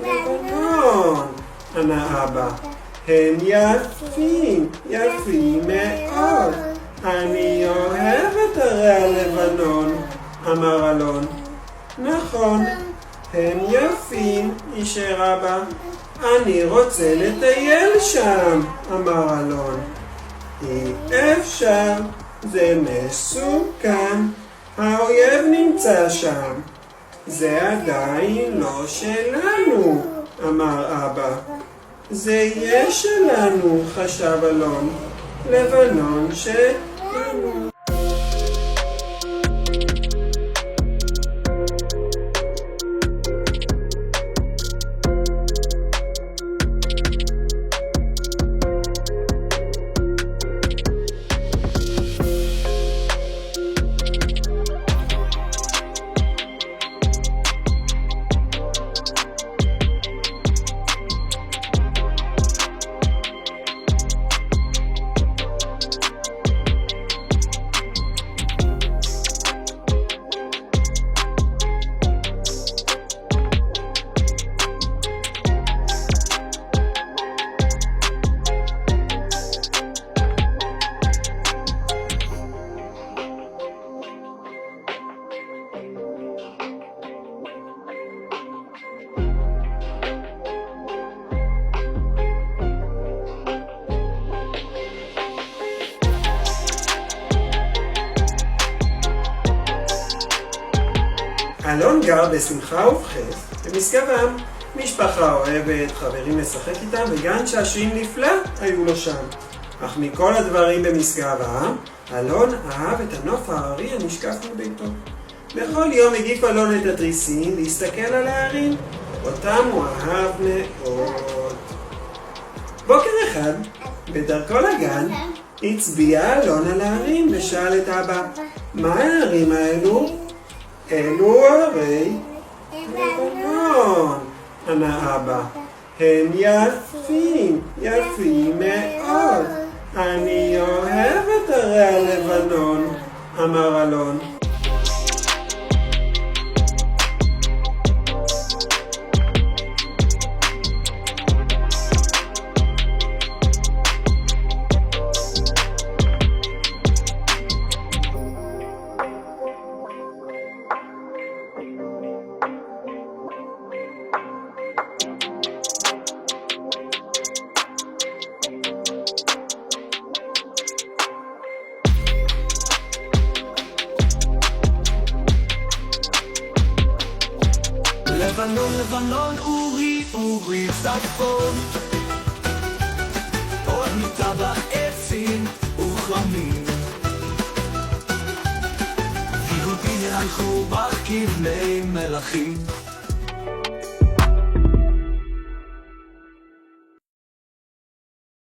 לבנון, ענה אבא. הם יפים, יפים מאוד. אני אוהב את הרי הלבנון, אמר אלון. נכון, הם יפים, אישר אבא. אני רוצה לטייל שם, אמר אלון. אי אפשר, זה מסוכן, האויב נמצא שם. זה עדיין לא שלנו, אמר אבא. זה יהיה שלנו, חשב אלון. לבנון שלנו. אלון גר בשמחה ובחס, במשגב-עם, משפחה אוהבת, חברים לשחק איתם וגן שעשועים נפלא היו לו שם. אך מכל הדברים במשגב-עם, אלון אהב את הנוף ההררי הנשקף מביתו. בכל יום הגיף אלון את התריסים להסתכל על ההרים, אותם הוא אהב מאוד. בוקר אחד, בדרכו לגן, הצביע אלון על ההרים ושאל את אבא, מה ההרים האלו? אלו הרי לבנון, ענה אבא. הם יפים, יפים מאוד. אני אוהב את הרי הלבנון, אמר אלון. לבנון, לבנון, אורי, אורי, צפון. עוד מטבע עצים וכרמים. יהודים הלכו בכבלי מלכים.